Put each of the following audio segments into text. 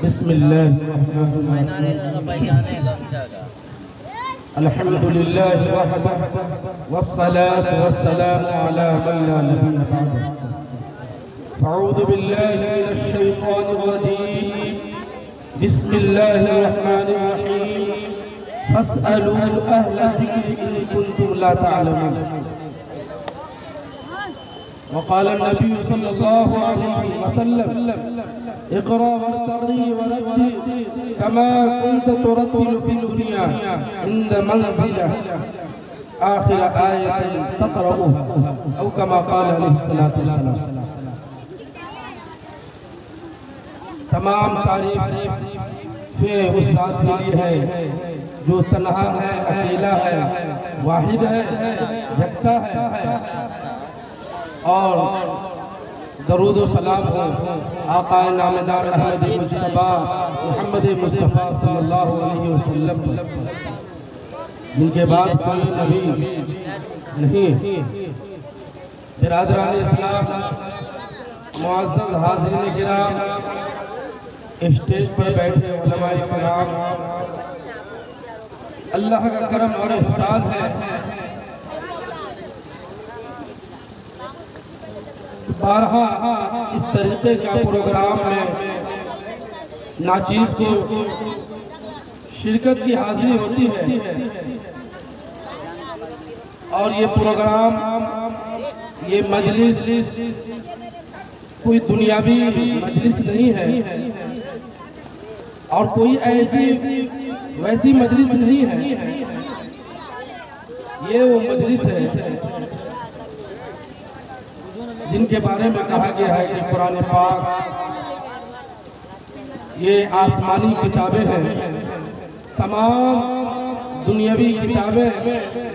بسم اللہ الرحمن الرحیم الحمد للہ وحدہ والصلاة والسلام علی من لا نبی بعدہ اعوذ باللہ من الشیطان الرجیم بسم اللہ الرحمن الرحیم فاسألوا اہل الذکر ان کنتم لا تعلمون وقال النبي صلى الله عليه وسلم اقرأ وارتقي ورتل كما كنت ترتل في الدنيا عند منزلة آخر آية تقرأها أو كما قال عليه الصلاة والسلام. تمام تعریف اس ذات کے لیے ہے جو تنہا ہے، اکیلا ہے، واحد ہے، یکتا ہے، اور درود و سلام ہو آقا نامدار احمد مجتبیٰ محمد مصطفیٰ صلی اللہ علیہ وسلم جن کے بعد کوئی نبی نہیں. برادران اسلام، معزز حاضرین کرام، اسٹیج پر بیٹھے علماء کرام، اللہ کا کرم اور احسان ہے. بارہا اس طریقے کا پروگرام میں ناچیز کو شرکت کی حاضری ہوتی ہے، اور یہ پروگرام، یہ مجلس کوئی دنیاوی مجلس نہیں ہے اور کوئی ویسی مجلس نہیں ہے. یہ وہ مجلس ہے جن کے بارے میں کہا گیا ہے کہ قرآن پاک یہ آسمانی کتابیں ہیں. تمام دنیاوی کتابیں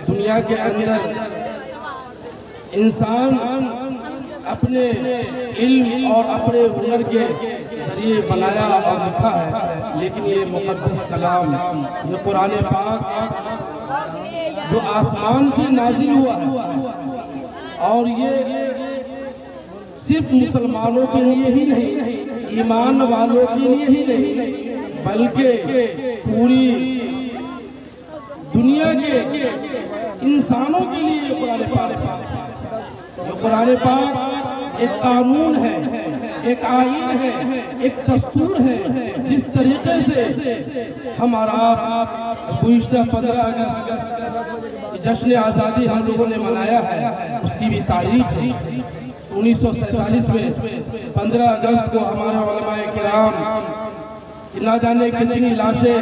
دنیا کے اندر انسان اپنے علم اور اپنے ہنر کے ذریعے بنایا اور لکھا ہے، لیکن یہ مقدس کلام، یہ قرآن پاک جو آسمان سے نازل ہوا ہے، اور یہ صرف مسلمانوں کے لیے ہی نہیں، ایمان والوں کے لیے ہی نہیں، بلکہ پوری دنیا کے انسانوں کے لیے قرآن پاک ہے. یہ قرآن پاک ایک قانون ہے، ایک آئین ہے، ایک دستور ہے. جس طریقے سے ہمارا گزشتہ 15 اگست جشن آزادی ہم لوگوں نے منایا ہے، اس کی بھی تاریخ ہے. 1947 میں 15 اگست کو ہمارے علماء کرام نہ جانے کتنی لاشیں،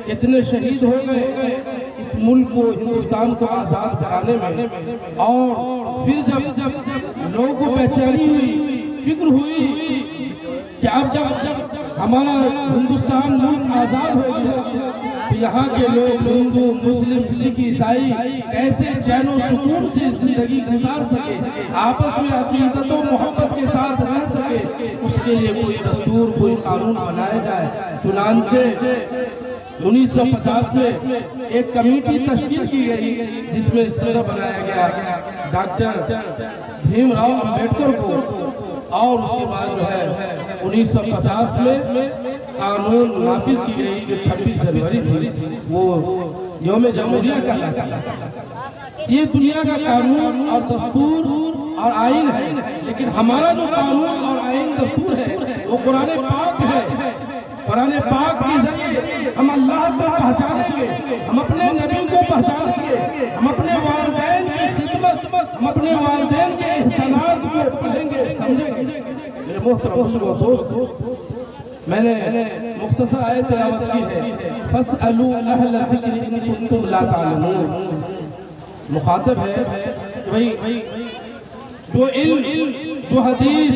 کتنے شہید ہو گئے اس ملک کو، ہندوستان کو آزاد کرانے میں. اور پھر جب لوگوں کو بے چینی ہوئی، فکر ہوئی کہ اب جب ہمارا ہندوستان ملک آزاد ہو گیا تو یہاں کے لوگ، ہندو، مسلم، سکھ، عیسائی کیسے چین و سکون سے زندگی گزار سکے، آپس میں عقیدت و محبت کے ساتھ رہ سکے، اس کے لیے کوئی دستور، کوئی قانون بنایا جائے. چنانچہ 1950 میں ایک کمیٹی تشکیل کی گئی جس میں صدر بنایا گیا ڈاکٹر بھیم راؤ امبیڈکر کو، اور اس کے بعد جو ہے 1950 میں قانون نافذ کی گئی جو 26 جنوری تھی، وہ یوم جمہوریہ کہلاتا ہے. یہ دنیا کا قانون اور دستور اور آئین ہے، لیکن ہمارا جو قانون اور آئین دستور ہے وہ قرآن پاک ہے. قرآن پاک کے ذریعے ہم اللہ کو پہچانیں گے، ہم اپنے نبی کو پہچانیں گے، ہم اپنے والدین کی خدمت، ہم اپنے والدین کے احسانات کو پڑھیں گے، سمجھیں گے. میرے محترم دوست، میں نے مختصر آیت تلاوت کی ہے، فَاسْأَلُوا أَهْلَ الذِّكْرِ إِن كُنتُمْ لَا تَعْلَمُونَ. مخاطب ہے جو علم، جو حدیث،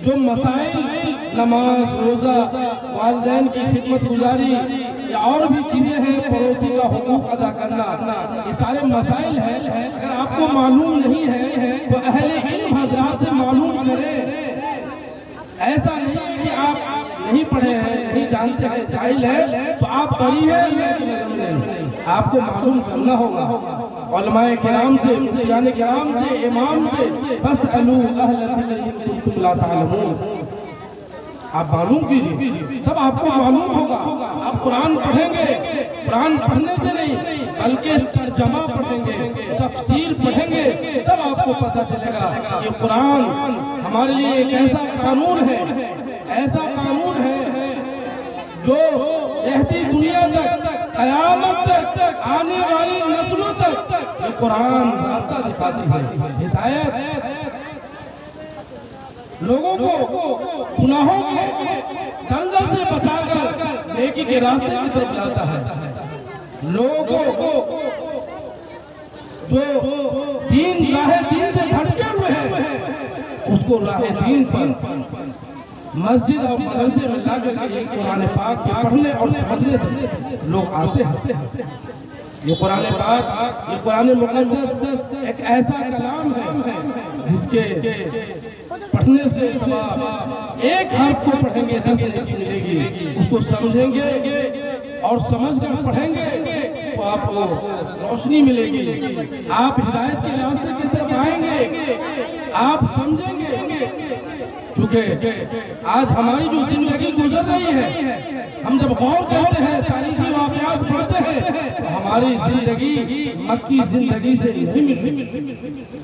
جو مسائل، نماز، روزہ، والدین کی خدمت گزاری یا اور بھی چیزیں ہیں، پڑوسی کا حقوق ادا کرنا، یہ سارے مسائل ہیں. اگر آپ کو معلوم نہیں ہے تو اہل علم حضرات سے معلوم کریں. ایسا نہیں ہے کہ آپ نہیں پڑھے ہیں، نہیں جانتے ہیں، جاہل ہیں تو آپ بری ہیں. آپ کو معلوم کرنا ہوگا. علماء کرام سے، مفتیان کرام سے، امام سے، فَاسْأَلُوا أَهْلَ الذِّكْرِ إِن كُنتُمْ لَا تَعْلَمُونَ. آپ معلوم کیجئے، تب آپ کو معلوم ہوگا. آپ قرآن پڑھیں گے، قرآن پڑھنے سے نہیں بلکہ ترجمہ پڑھیں گے، تفسیر پڑھیں گے، تب آپ کو پتہ چلے گا کہ قرآن ہمارے لیے ایک ایسا قانون ہے، ایسا قانون ہے جو رہتی دنیا تک، قیامت تک، آنے والی نسلوں تک یہ قرآن راستہ دکھاتی ہے. ہدایت لوگوں کو گناہوں کے دلدل سے بچا کر نیکی کے راستے کی طرف لاتا ہے. لوگوں کو جو راہ دین سے بھٹکے ہوئے ہیں اس کو راہ دین پر مسجد اور مدرسے میں لا کر کے قرآن پاک کے پڑھنے اور سمجھنے لوگ آتے ہیں. یہ قرآن پاک، یہ قرآن مقدس ایک ایسا کلام ہے جس کے پڑھنے سے ثواب، ایک حرف کو پڑھیں گے 10 نیکی ملے گی. اس کو سمجھیں گے اور سمجھ کر پڑھیں گے تو آپ کو روشنی ملے گی. آپ ہدایت کے راستے کی طرف آئیں گے، آپ سمجھیں گے. کیونکہ آج ہماری جو زندگی گزر رہی ہے، ہم جب غور کرتے ہیں، تاریخی واقعات پڑھتے ہیں تو ہماری زندگی مکی زندگی سے نہیں ملتی.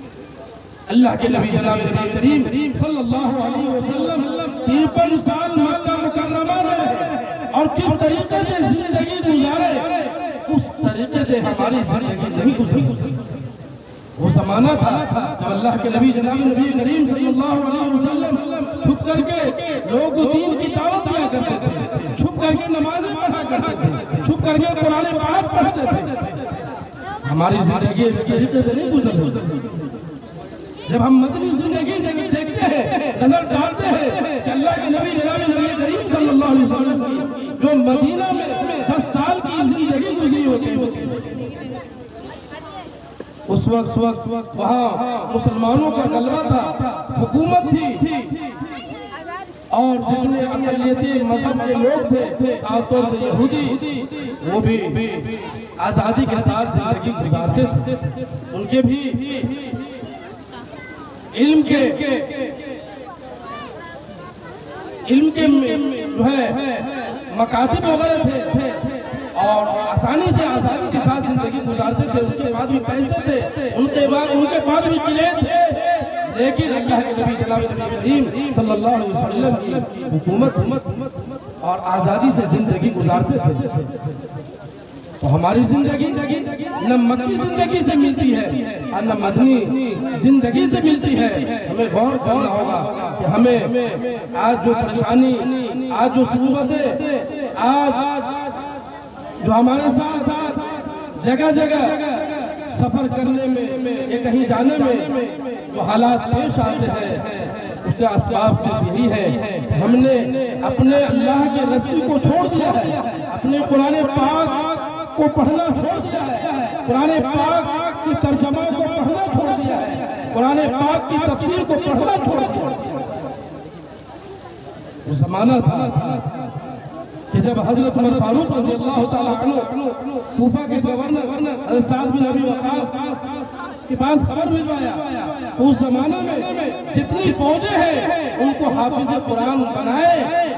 اللہ کے نبی جناب نبی کریم صلی اللہ علیہ وسلم 53 سال مکہ مکرمہ میں رہے اور کس طریقے سے زندگی گزارے، اس طریقے سے ہماری زندگی نہیں گزری. وہ زمانہ تھا جب اللہ کے نبی جناب نبی کریم صلی اللہ علیہ وسلم چھپ کر کے لوگ دین کی دعوت دیا کرتے تھے، چھپ کر کے نمازیں پڑھا کرتے تھے، چھپ کر کے قرآن پاک پڑھتے تھے. ہماری زندگی اس طریقے سے نہیں گزری. جب ہم مدنی زندگی دیکھتے ہیں، نظر ڈالتے ہیں کہ اللہ کے نبی جناب نبی کریم صلی اللہ علیہ وسلم کی جو مدینہ میں 10 سال کی زندگی گزری ہوتی، اس وقت وہاں مسلمانوں کا غلبہ تھا، حکومت تھی، اور جتنے اقلیتی مذہب کے لوگ تھے، خاص طور پر یہودی، وہ بھی آزادی کے ساتھ زندگی گزارتے تھے. ان کے بھی علم کے جو ہے مکاتب وغیرہ تھے اور آسانی سے آزادی کے ساتھ زندگی گزارتے تھے. ان کے بعد بھی پیسے تھے، ان کے بعد بھی قلعے تھے، لیکن اللہ کے نبی جناب نبی کریم صلی اللہ علیہ وسلم کی حکومت اور آزادی سے زندگی گزارتے تھے. تو ہماری زندگی نہ مکی زندگی سے ملتی ہے اور نہ مدنی زندگی سے ملتی ہے. ہمیں غور کرنا ہوگا کہ ہمیں آج جو پریشانی، آج جو صعوبتیں، آج جو ہمارے ساتھ جگہ جگہ سفر کرنے میں یا کہیں جانے میں جو حالات پیش آتے ہیں، اس کے اسباب صرف یہی ہے کہ ہم نے اپنے اللہ کے رسول کو چھوڑ دیا ہے، اپنے قرآن پاک کو پڑھنا چھوڑ دیا ہے، قرآن پاک کی ترجمہ کو پڑھنا چھوڑ دیا ہے، قرآن پاک کی تفسیر کو پڑھنا چھوڑ دیا. وہ زمانہ تھا کہ جب حضرت عمر فاروق رضی اللہ تعالیٰ عنہ کوفہ کے گورنر حضرت سعد بن ابی وقاص کے پاس خبر مل پایا، اس زمانے میں جتنی فوجیں ہیں ان کو حافظ قرآن بنائے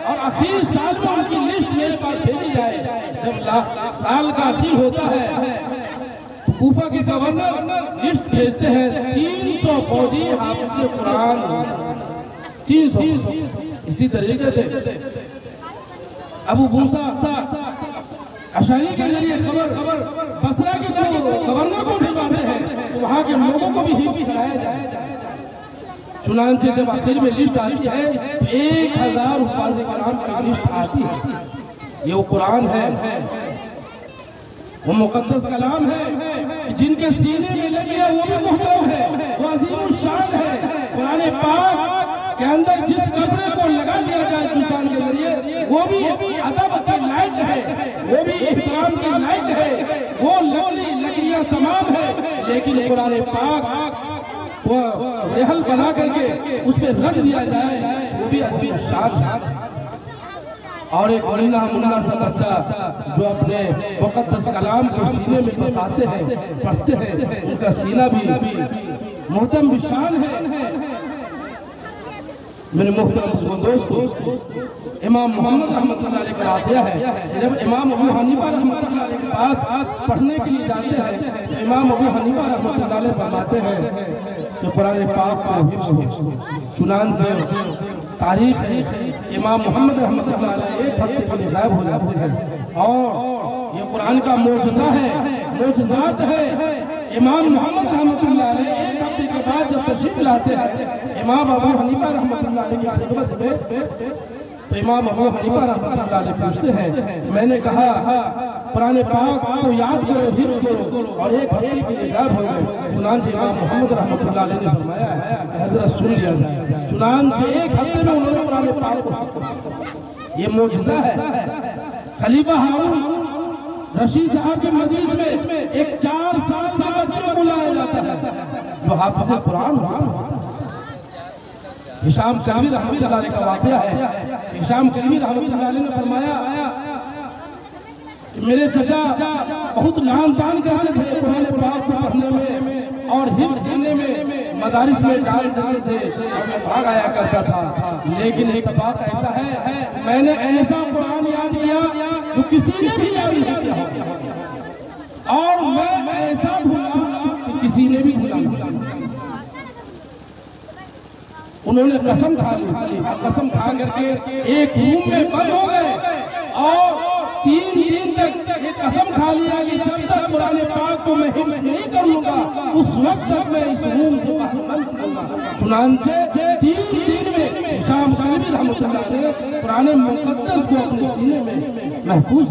اور اخیر سال میں ان کی لسٹ میرے پاس بھیجی جائے. جب سال کا اخیر ہوتا ہے کوفہ کے گورنر لسٹ بھیجتے ہیں 300 فوجی حافظ قرآن، 300. اسی طریقے سے ابو موسیٰ اشعری کے ذریعے خبر بصرہ کے گورنر کو بھیجواتے ہیں تو وہاں کے لوگوں کو بھی حفظ کرایا جائے. چنانچہ جب آخر میں لسٹ آتی ہے تو 1000 حفاظ کرام کی لسٹ آتی ہے. یہ وہ قرآن ہے، وہ مقدس کلام ہے جن کے سینے میں لگے وہ بھی محترم ہے، وہ عظیم الشان ہے. قرآن پاک کے اندر جس قبرے کو لگا دیا جائے ہندوستان کے ذریعے وہ بھی ادب کے لائق ہے، وہ بھی احترام کے لائق ہے، وہ لکڑیاں تمام ہے، لیکن قرآن پاک وہ رحل بنا کر کے اس پہ رکھ دیا جائے وہ بھی عظیم الشان ہے. اور ایک منا سا بچہ جو اپنے مقدس کلام کو سینے میں بساتے ہیں، پڑھتے ہیں، ان کا سینہ بھی محترم بشان ہے. میرے محترم دوستو، امام محمد رحمۃ اللہ علیہ کا واقعہ ہے، جب امام ابو حنیفہ رحمۃ اللہ علیہ کے پاس پڑھنے کے لیے جاتے ہیں تو امام ابو حنیفہ رحمۃ اللہ علیہ فرماتے ہیں کہ قرآن پاک کو حفظ ہو۔ چنانچہ تاریخ ہے امام محمد رحمۃ اللہ علیہ ایک ہفتے کے لیے غائب ہو جاتے ہیں، اور یہ قرآن کا معجزہ ہے، معجزات ہے۔ امام محمد رحمۃ اللہ علیہ ایک ہفتے کے بعد جب تشریف لاتے ہیں امام ابو حنیفہ رحمۃ اللہ علیہ کی خدمت میں، تو امام ابو حنیفہ رحمۃ اللہ علیہ پوچھتے ہیں، میں نے کہا قرآن پاک کو یاد کرو، حفظ کرو، اور ایک ہفتے کے لیے غائب ہو گئے۔ چنانچہ امام محمد رحمۃ اللہ علیہ نے فرمایا ہے کہ حضرت سن لیا جائے۔ چنانچہ ایک ہفتے میں انہوں نے قرآن پاک کو حفظ کیا۔ یہ معجزہ ہے۔ خلیفہ ہارون رشید صاحب کے مجلس میں ایک 4 سال کا بچہ بلایا جاتا ہے جو حافظ قرآن ہوا۔ ہشام کرمی رحمۃ اللہ علیہ کا واقعہ ہے۔ ہشام کرمی رحمۃ اللہ علیہ نے فرمایا میرے چچا بہت لان تان کرتے تھے قرآن پاک کو پڑھنے میں اور حفظ کرنے میں، مدارس میں ڈال دیتے تھے اور میں بھاگ آیا کرتا تھا، لیکن ایک بات ایسا ہے میں نے ایسا قرآن یاد کیا جو کسی نے بھی یاد نہیں کیا، اور میں ایسا بھولا کہ کسی نے بھی بھولا نہیں۔ انہوں نے قسم کھا لی، قسم کھا کر کے ایک روم میں بند ہو گئے اور 3 دن تک یہ قسم کھا لیا کہ جب تک قرآن پاک کو میں حفظ نہیں کروں گا اس وقت تک میں اس روم سے باہر نہیں نکلوں گا۔ چنانچہ 3 دن میں ہشام کرمی رحمۃ اللہ علیہ قرآن مقدس کو اپنے سینے میں محفوظ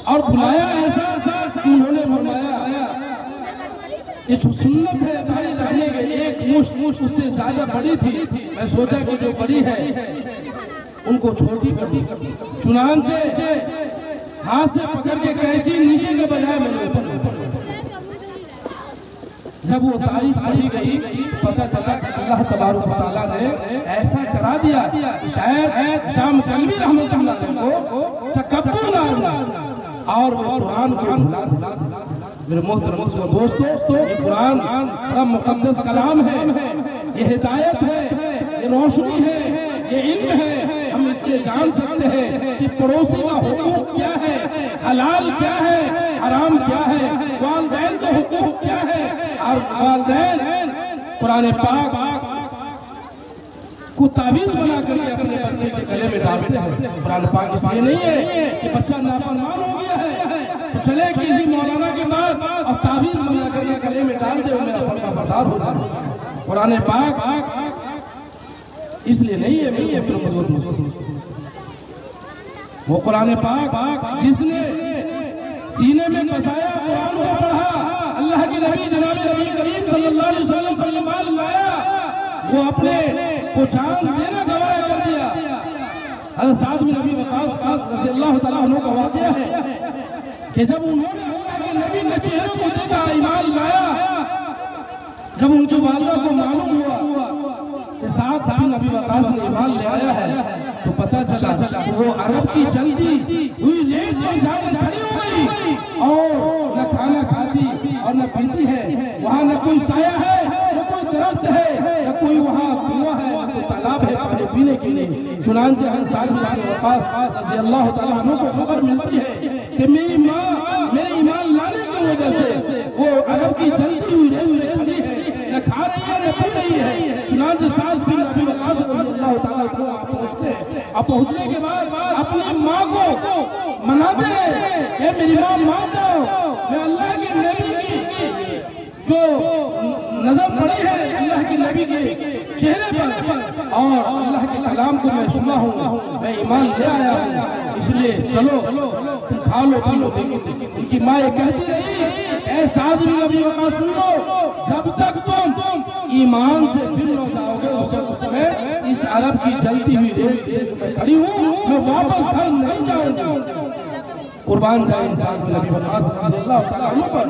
اور بلایا ایسا کہ انہوں نے فرمایا یہ سنت ہے داڑھی رکھنے کے، ایک مشت اس سے زیادہ بڑی تھی، میں سوچا کہ جو بڑی ہے ان کو چھوٹی کر دی۔ چنانچہ ہاتھ سے پکڑ کے کینچی نیچے کے بجائے میں نے اوپر جب وہ تعریف پڑھی گئی پتہ چلا کہ اللہ تبارک و تعالیٰ نے ایسا کرا دیا شاید ہشام کرمی رحمۃ اللہ علیہ کو تکبر نہ آنا اور وہ قرآن کو بھلا دیا۔ میرے محترم دوستو، یہ قرآن بڑا مقدس کلام ہے، یہ ہدایت ہے، یہ روشنی ہے، یہ علم ہے۔ ہم اس سے جان سکتے ہیں کہ پڑوسی کا حقوق کیا ہے، حلال کیا ہے، حرام کیا ہے، والدین کا حقوق کیا ہے، اور والدین قرآن پاک کو تعویذ بنا کر کے اپنے بچے کے گلے میں ڈالتے ہیں۔ قرآن پاک اس لیے نہیں ہے کہ بچہ نافرمان ہو گیا ہے تو چلے کسی مولانا کے بعد اور تعویذ بنا کر کے گلے میں ڈال دے اور میرا فرما بردار ہو جائے۔ قرآن پاک اس لیے نہیں ہے وہ قرآن پاک جس نے سینے میں بسایا، قرآن کو پڑھا، اللہ کے نبی جناب نبی کریم صلی اللہ علیہ وسلم پر ایمان لایا، وہ اپنے کو جان دینا گواہ کر دیا۔ حضرت سعد بن ابی وقاص رضی اللہ تعالیٰ عنہ کا واقعہ ہے کہ جب انہوں نے اللہ کے نبی کے چہرے کو دیکھا، ایمان لایا، جب ان کی والدہ کو معلوم ہوا کہ سعد بن ابی وقاص نے ایمان لے آیا ہے تو پتہ چلا کہ وہ عرب کی جلدی ہوئی ریت پر جا کر کھڑی ہو گئی اور نہ کھانا کھاتی اور نہ پیتی ہے، وہاں نہ کوئی سایہ ہے، نہ کوئی درخت ہے، نہ کوئی وہاں کنواں ہے، نہ کوئی تالاب ہے پانی پینے کے لیے۔ چنانچہ حضرت سعد بن ابی وقاص رضی اللہ تعالیٰ عنہ کو خبر ملتی ہے کہ میری ماں میرے ایمان لانے کی وجہ سے وہ عرب کی جلدی ہوئی ریت میں کھڑی ہے، نہ کھا رہی ہے نہ پی رہی ہے۔ چنانچہ سعد بن ابی وقاص رضی اللہ تعالیٰ عنہ پہنچتے ہیں، اور پہنچنے کے بعد اپنی ماں کو مناتے ہیں کہ میری ماں مان جاؤ، میں اللہ کے نبی کی جو نظر پڑی ہے اللہ کے نبی کے چہرے پر اور اللہ کے کلام کو میں سنا ہوں، میں ایمان لے آیا ہوں، اس لیے چلو تم کھا لو پی لو۔ ان کی ماں یہ کہتی رہی اے سعد بن ابی وقاص سن لو، جب تک تم ایمان سے پھر نہ جاؤ گے اس میں اس عرب کی جلتی ہوئی ریت میں کھڑی ہوں، میں واپس گھر نہیں جاؤں گا۔ قربان جائے انسان بن ابی وقاص رضی اللہ تعالیٰ عنہ پر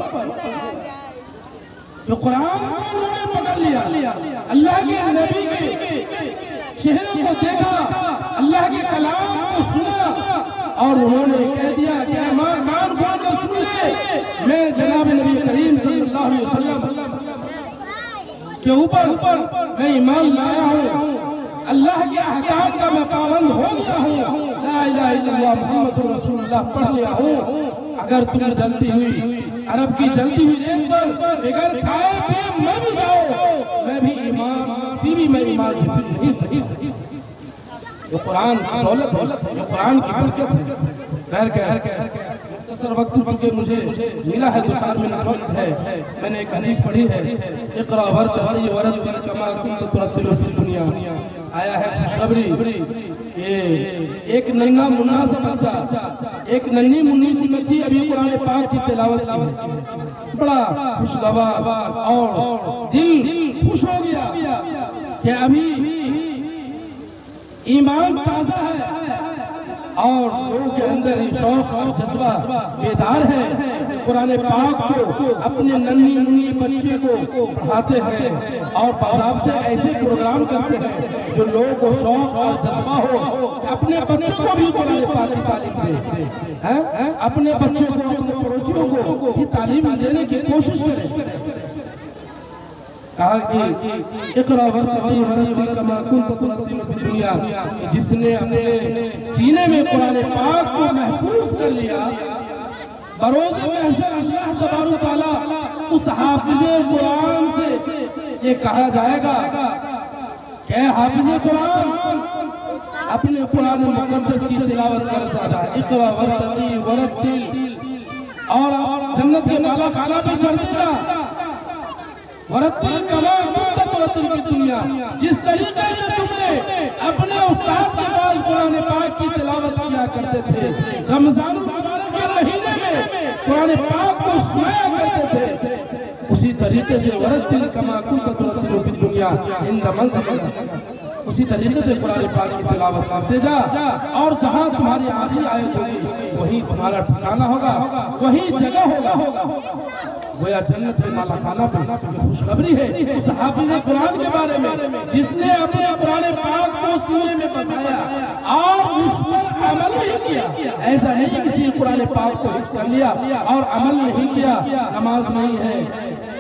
جو قرآن کو انہوں نے پکڑ لیا، اللہ کے نبی کے چہرے کو دیکھا، اللہ کے کلام کو سنا اور انہوں نے کہہ دیا کہ کان کھول کر سن لے، میں جناب نبی کریم صلی اللہ علیہ وسلم کے اوپر میں ایمان لایا ہوں، اللہ کے احکام کا میں پابند ہو گیا ہوں، لا الہ الا اللہ محمد رسول اللہ پڑھ لیا ہوں۔ اگر تم جلتی ہوئی عرب کی جلتی ہوئی ریت پر بغیر کھائے پہ میں بھی جاؤ، میں بھی ایمان، پھر بھی میں ایمان نہیں صحیح جو قرآن کی دولت ہے، جو قرآن کی برکت ہے۔ خیر مختصر وقت چونکہ مجھے ملا ہے 2 منٹ وقت ہے، میں نے ایک حدیث پڑھی ہے، اقرا ورتقی ورتل کما کنت ترتل فی الدنیا، آیا ہے خوشخبری، ایک ننھا منا سا بچہ، ایک ننھی منی سی بچی ابھی قرآن پاک کی تلاوت کی ہے، بڑا خوشگوار اور دل خوش ہو گیا کہ ابھی ایمان تازہ ہے اور لوگوں کے اندر شوق اور جذبہ بیدار ہے، قرآن پاک کو اپنے ننھی منی بچے کو پڑھاتے ہیں اور باضابطے ایسے پروگرام کرتے ہیں جو لوگوں کو شوق اور جذبہ ہو، اپنے بچوں کو بھی قرآن پاک کی تعلیم دے، اپنے بچوں کو، اپنے پڑوسیوں کو یہ تعلیم دینے کی کوشش کریں۔ کہا کہ اقرا ورتقی ورتل کما کنت ترتل فی الدنیا، جس نے اپنے سینے میں قرآن پاک کو محفوظ کر لیا، بروز محشر اللہ تبارک و تعالی اس حافظ قرآن سے یہ کہا جائے گا کہ اے حافظ قرآن اپنے قرآن مقدس کی تلاوت کرتا رہا، اقرا ورتقی ورتل، اور جنت کے بالا خانہ پہ چڑھ دے گا، ورتل کما کنت ترتل فی الدنیا، جس طریقے سے تم نے اپنے استاد کے پاس قرآن پاک کی تلاوت کیا کرتے تھے، رمضان المبارک کے مہینے میں قرآن پاک کو سنایا کرتے تھے، اسی طریقے سے ورتل کما کنت ترتل فی الدنیا عند منزلک، اسی طریقے سے قرآن پاک کی تلاوت کرتے جا، اور جہاں تمہاری آخری آیت ہوگی وہی تمہارا ٹھکانہ ہوگا، وہی جگہ ہوگا۔ گویا جنت میں مالا خانہ پر خوشخبری ہے اس حافظ قرآن کے بارے میں جس نے اپنے قرآن پاک کو سینے میں بسایا اور اس پر عمل بھی کیا۔ ایسا نہیں کسی قرآن پاک کو حفظ کر لیا اور عمل نہیں کیا، نماز نہیں ہے،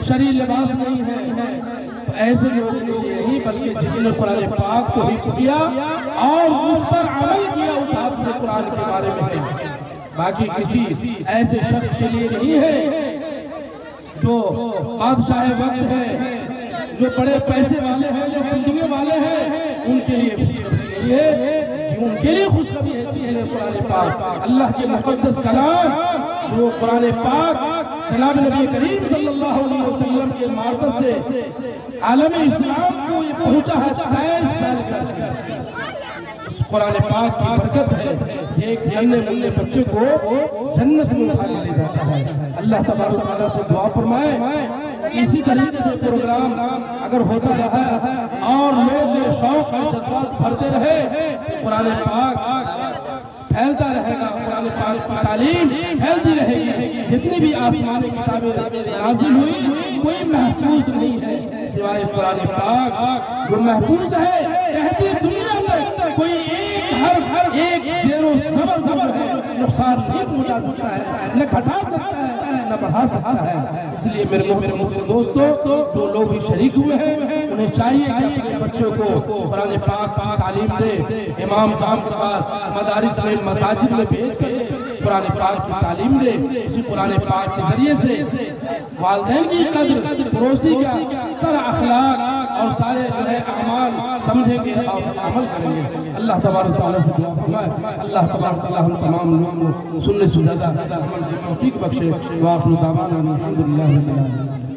شرعی لباس نہیں ہے، تو ایسے لوگ نہیں، بلکہ جس نے قرآن پاک کو حفظ کیا اور اس پر عمل کیا، اس حافظ قرآن کے بارے میں ہے۔ باقی کسی ایسے شخص کے لیے نہیں ہے جو بادشاہ وقت ہے، جو بڑے پیسے والے ہیں، جو بلڈنگیں والے ہیں، ان کے لیے خوشخبری نہیں ہے، ان کے لیے خوشخبری ہے کہ قرآن پاک اللہ کے مقدس کلام، جو قرآن پاک جناب نبی کریم صلی اللہ علیہ وسلم کے معرفت سے عالم اسلام کو یہ پہنچا ہے 23 سال کا، قرآن پاک کی برکت ہے، ایک ننھے بچے کو جنت میں اٹھا لے جاتا ہے۔ اللہ تبارک و تعالیٰ سے دعا فرمائے اسی طریقے سے پروگرام اگر ہوتا رہا اور لوگ شوق اور جذبات بھرتے رہے، قرآن پاک پھیلتا رہے گا، قرآن پاک کی تعلیم پھیلتی رہے گی۔ جتنی بھی آسمانی کتابیں نازل ہوئی کوئی محفوظ نہیں ہے سوائے قرآن پاک، جو محفوظ ہے کہتی دنیا تک کوئی ایک حرف، ایک زیر و زبر جو ہے نقصان نہیں پہنچا سکتا ہے، نہ گھٹا سکتا ہے نہ بڑھا سکتا ہے۔ اس لیے میرے محترم دوستو، جو لوگ بھی شریک ہوئے ہیں انہیں چاہیے کہ اپنے بچوں کو قرآن پاک کی تعلیم دے، امام صاحب کے پاس مدارس میں مساجد میں بھیج کر قرآن پاک کی تعلیم دے، اسی قرآن پاک کے ذریعے سے والدین کی قدر، پڑوسی کا سارا اخلاق اور سارے اعمال سمجھیں گے اور عمل کریں گے۔ اللہ تبارک تعالیٰ سے دعا فرمائے، اللہ تبارک تعالیٰ ہم تمام لوگوں کو سننے سناتا عمل کی توفیق بخشے۔ وآخر دعوانا الحمدللہ رب العالمین۔